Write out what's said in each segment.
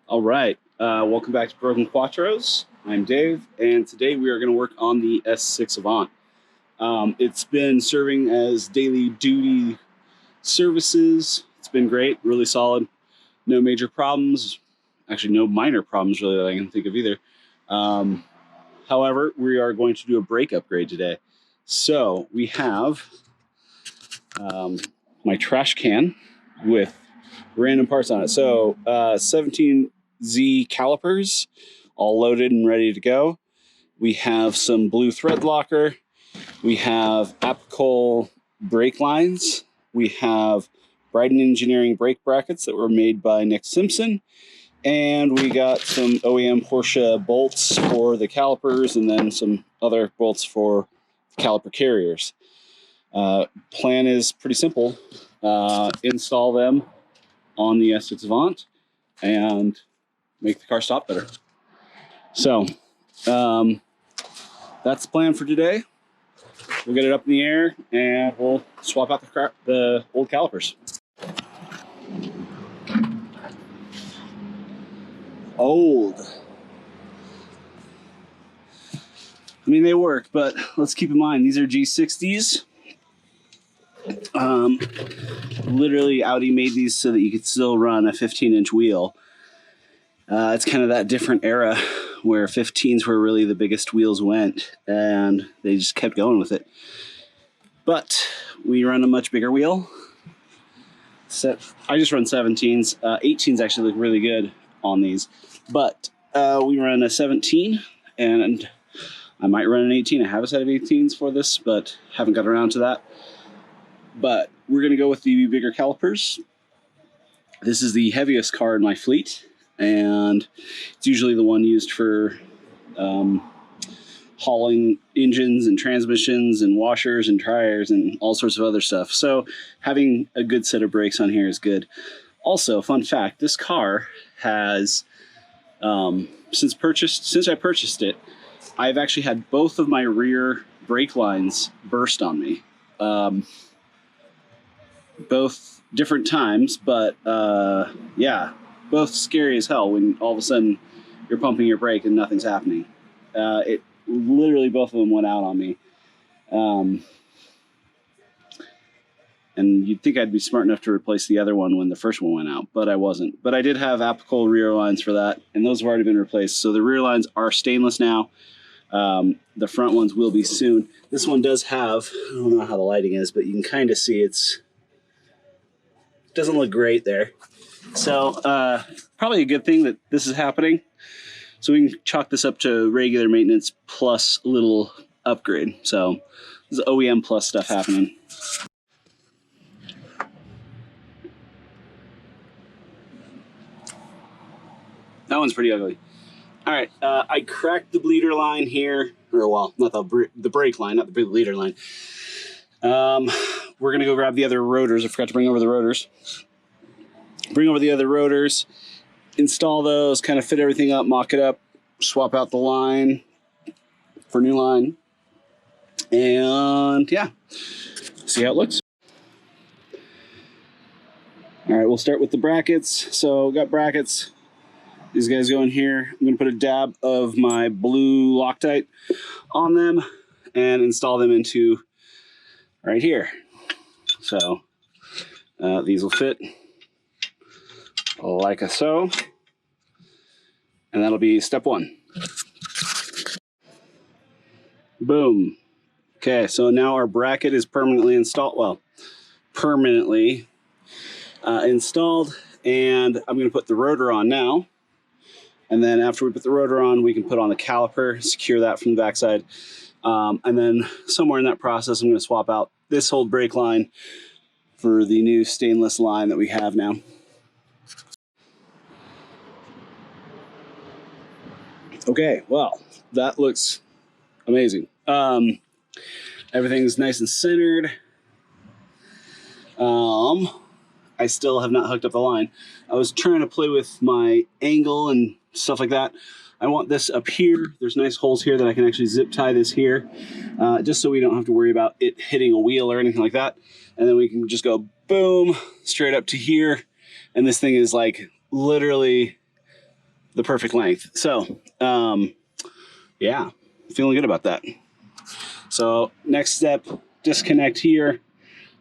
All right, welcome back to Broken Quattros. I'm Dave, and today we are going to work on the S6 Avant. It's been serving as daily duty services. It's been great, really solid. No major problems. Actually, no minor problems really that I can think of either. However, we are going to do a brake upgrade today. So we have my trash can with random parts on it. So 17Z calipers, all loaded and ready to go. We have some blue thread locker. We have Apicol brake lines. We have Bryden Engineering brake brackets that were made by Nick Simpson. And we got some OEM Porsche bolts for the calipers and then some other bolts for caliper carriers. Plan is pretty simple. Install them on the S6 Avant and make the car stop better. So that's the plan for today. We'll get it up in the air and we'll swap out the old calipers. Old. I mean, they work, but let's keep in mind, these are G60s. Literally, Audi made these so that you could still run a 15-inch wheel. It's kind of that different era where 15s were really the biggest wheels went, and they just kept going with it. But we run a much bigger wheel. I just run 17s. 18s actually look really good on these, but we run a 17, and I might run an 18. I have a set of 18s for this, but haven't got around to that. But we're going to go with the bigger calipers. This is the heaviest car in my fleet, and it's usually the one used for hauling engines and transmissions and washers and tires and all sorts of other stuff. So having a good set of brakes on here is good. Also, fun fact, this car has, since I purchased it, I've actually had both of my rear brake lines burst on me. Both different times, but yeah, both scary as hell when all of a sudden you're pumping your brake and nothing's happening. It literally, both of them went out on me. And you'd think I'd be smart enough to replace the other one when the first one went out, but I wasn't. But I did have Apicol rear lines for that, and those have already been replaced. So the rear lines are stainless now. The front ones will be soon. This one does have, I don't know how the lighting is, but you can kind of see it doesn't look great there. So probably a good thing that this is happening. So we can chalk this up to regular maintenance plus a little upgrade. So this is OEM plus stuff happening. That one's pretty ugly. All right, I cracked the bleeder line here, or well, not the brake line, not the bleeder line. We're gonna go grab the other rotors. I forgot to bring over the rotors. Bring over the other rotors, install those, kind of fit everything up, mock it up, swap out the line for new line, and yeah, see how it looks. All right, we'll start with the brackets. So got brackets. These guys go in here. I'm going to put a dab of my blue Loctite on them and install them into right here. So these will fit like so. And that'll be step one. Boom. Okay, so now our bracket is permanently installed. Well, permanently installed. And I'm going to put the rotor on now. And then after we put the rotor on, we can put on the caliper, secure that from the backside. And then somewhere in that process, I'm going to swap out this old brake line for the new stainless line that we have now. Okay, well, that looks amazing. Everything's nice and centered. I still have not hooked up the line. I was trying to play with my angle and stuff like that. I want this up here. There's nice holes here that I can actually zip tie this here, just so we don't have to worry about it hitting a wheel or anything like that. And then we can just go boom, straight up to here. And this thing is like literally the perfect length. So, yeah, feeling good about that. So next step, disconnect here,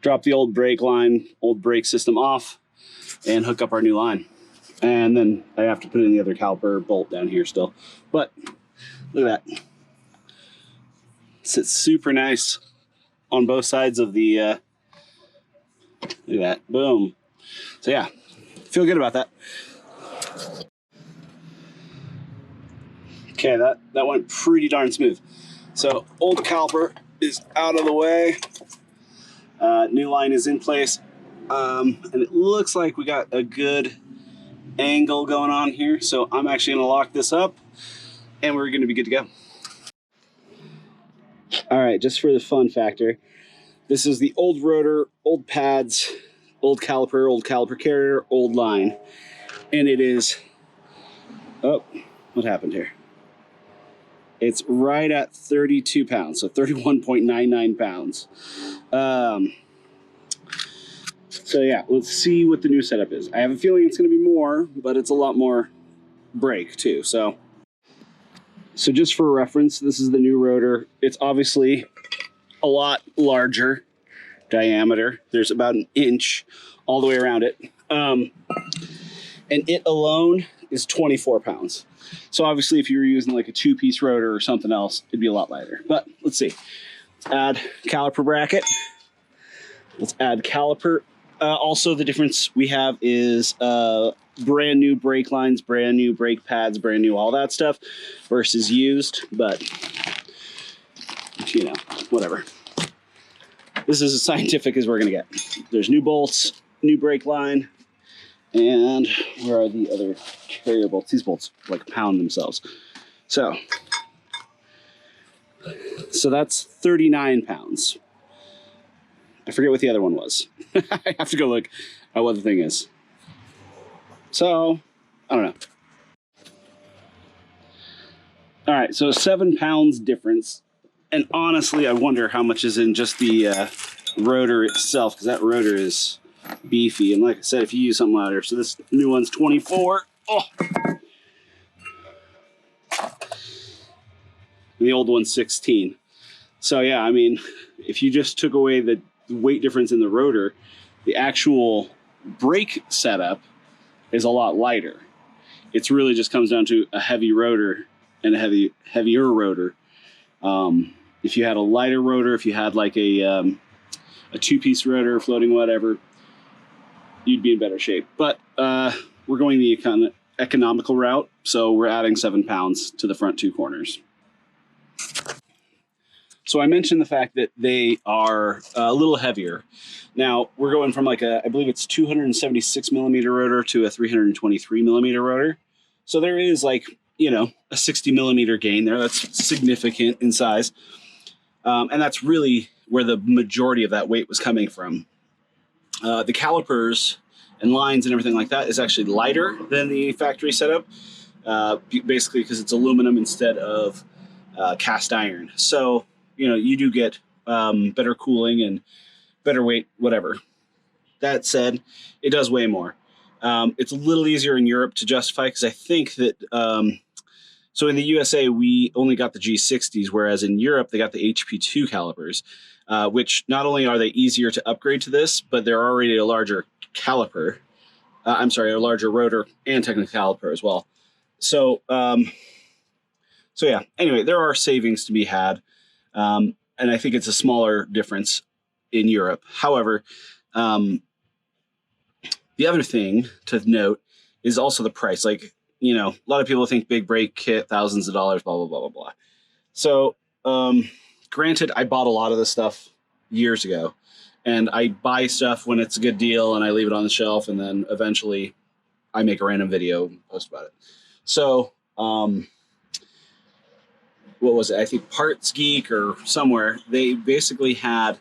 drop the old brake line, old brake system off, and hook up our new line. And then I have to put in the other caliper bolt down here still. But look at that. Sits super nice on both sides of the, look at that, boom. So yeah, feel good about that. Okay, that went pretty darn smooth. So old caliper is out of the way. New line is in place. And it looks like we got a good angle going on here. So I'm actually gonna lock this up and we're gonna be good to go. All right, just for the fun factor, this is the old rotor, old pads, old caliper carrier, old line. And it is, oh, what happened here? It's right at 32 pounds, so 31.99 pounds. So yeah, let's see what the new setup is. I have a feeling it's gonna be more, but it's a lot more brake too. So just for reference, this is the new rotor. It's obviously a lot larger diameter. There's about an inch all the way around it. And it alone is 24 pounds. So obviously if you were using like a 2-piece rotor or something else, it'd be a lot lighter. But let's see. Let's add caliper bracket. Let's add caliper. Also the difference we have is brand new brake lines, brand new brake pads, brand new all that stuff versus used. But, you know, whatever. This is as scientific as we're gonna get. There's new bolts, new brake line, and where are the other carrier bolts? These bolts like pound themselves. So that's 39 pounds. I forget what the other one was. I have to go look at what the thing is. So, I don't know. All right, so 7 pounds difference. And honestly, I wonder how much is in just the rotor itself, because that rotor is beefy. And like I said, if you use something lighter, so this new one's 24. Oh! And the old one's 16. So yeah, I mean, if you just took away the weight difference in the rotor, the actual brake setup is a lot lighter. It's really just comes down to a heavy rotor and a heavier rotor. If you had a lighter rotor, if you had like a 2-piece rotor, floating whatever, you'd be in better shape. But we're going the economical route, so we're adding 7 pounds to the front 2 corners. So I mentioned the fact that they are a little heavier. Now we're going from like I believe it's 276 millimeter rotor to a 323 millimeter rotor. So there is like, you know, a 60 millimeter gain there. That's significant in size. And that's really where the majority of that weight was coming from. The calipers and lines and everything like that is actually lighter than the factory setup, basically because it's aluminum instead of cast iron. So, you know, you do get better cooling and better weight, whatever. That said, it does weigh more. It's a little easier in Europe to justify because I think that, so in the USA, we only got the G60s, whereas in Europe, they got the HP2 calipers, which not only are they easier to upgrade to this, but they're already a larger caliper. I'm sorry, a larger rotor and technical caliper as well. So, so yeah, anyway, there are savings to be had. And I think it's a smaller difference in Europe. However, the other thing to note is also the price. Like, you know, a lot of people think big brake kit, thousands of dollars, blah, blah, blah, blah, blah. So, granted, I bought a lot of this stuff years ago, and I buy stuff when it's a good deal and I leave it on the shelf, and then eventually I make a random video and post about it. So, what was it? I think Parts Geek or somewhere, they basically had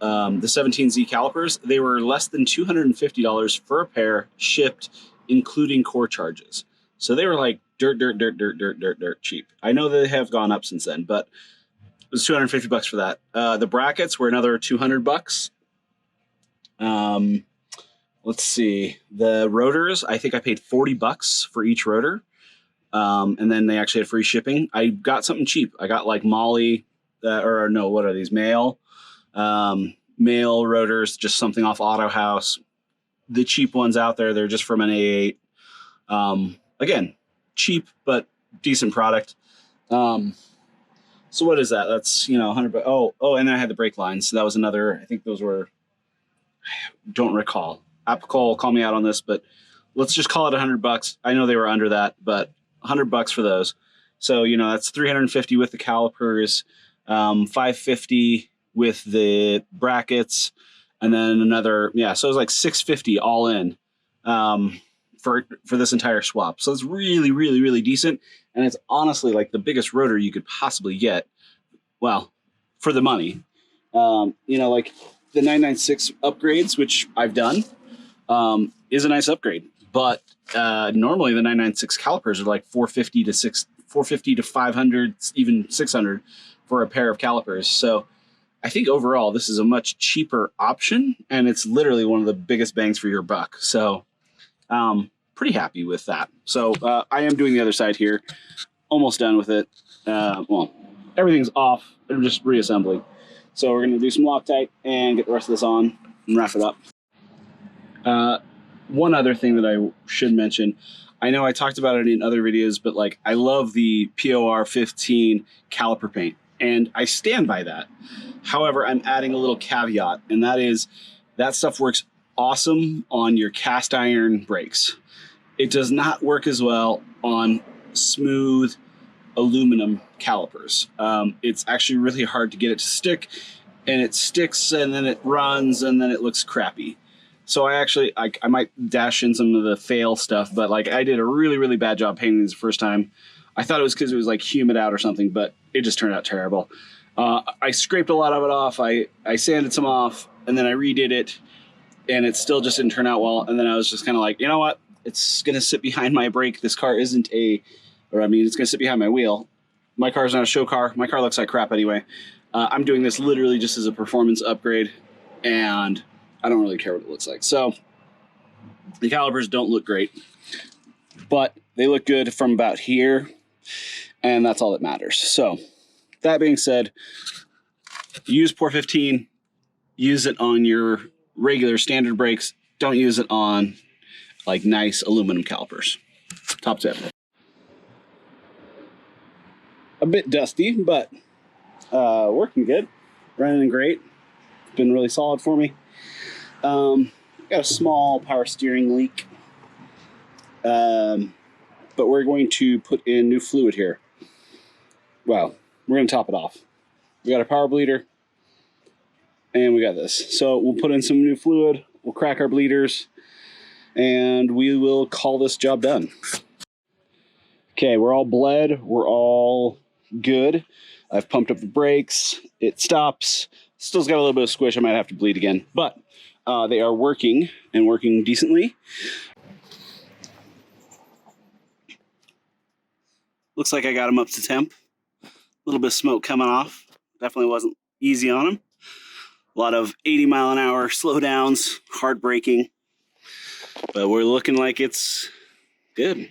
the 17Z calipers. They were less than $250 for a pair, shipped, including core charges. So they were like dirt cheap. I know they have gone up since then, but it was $250 for that. The brackets were another $200. Let's see. The rotors, I think I paid $40 for each rotor. And then they actually had free shipping. I got something cheap. I got like Molly, or no, what are these? Mail rotors, just something off Auto House. The cheap ones out there, they're just from an A8. Again, cheap, but decent product. So what is that? That's, 100. Oh, and then I had the brake lines. So that was another, I think those were, don't recall. Apple call me out on this, but let's just call it $100. I know they were under that, but $100 for those. So, that's $350 with the calipers, $550 with the brackets, and then another, so it was like $650 all in, for this entire swap. So it's really, really, really decent. And it's honestly like the biggest rotor you could possibly get. Well, for the money, like the 996 upgrades, which I've done, is a nice upgrade. But normally the 996 calipers are like $450 to $500, even $600 for a pair of calipers. So I think overall this is a much cheaper option, and it's literally one of the biggest bangs for your buck. So pretty happy with that. So I am doing the other side here, almost done with it. Well, everything's off. I'm just reassembling. So we're going to do some Loctite and get the rest of this on and wrap it up. One other thing that I should mention, I know I talked about it in other videos, but like I love the POR 15 caliper paint, and I stand by that. However, I'm adding a little caveat, and that is that stuff works awesome on your cast iron brakes. It does not work as well on smooth aluminum calipers. It's actually really hard to get it to stick, and it sticks and then it runs and then it looks crappy. So I might dash in some of the fail stuff, but like I did a really, really bad job painting these the first time. I thought it was because it was like humid out or something, but it just turned out terrible. I scraped a lot of it off. I sanded some off, and then I redid it, and it still just didn't turn out well. And then I was just kind of like, you know what? It's going to sit behind my brake. This car isn't it's going to sit behind my wheel. My car's not a show car. My car looks like crap anyway. I'm doing this literally just as a performance upgrade, and I don't really care what it looks like. So the calipers don't look great, but they look good from about here, and that's all that matters. So that being said, use POR 15, use it on your regular standard brakes. Don't use it on like nice aluminum calipers. Top tip. A bit dusty, but working good, running great. It's been really solid for me. Got a small power steering leak, but we're going to put in new fluid here. Well, we're going to top it off. We got a power bleeder, and we got this. So we'll put in some new fluid, we'll crack our bleeders, and we will call this job done. Okay, we're all bled, we're all good. I've pumped up the brakes, it stops. Still's got a little bit of squish, I might have to bleed again, but they are working, and working decently. Looks like I got them up to temp. A little bit of smoke coming off. Definitely wasn't easy on them. A lot of 80-mile-an-hour slowdowns, hard braking, but we're looking like it's good.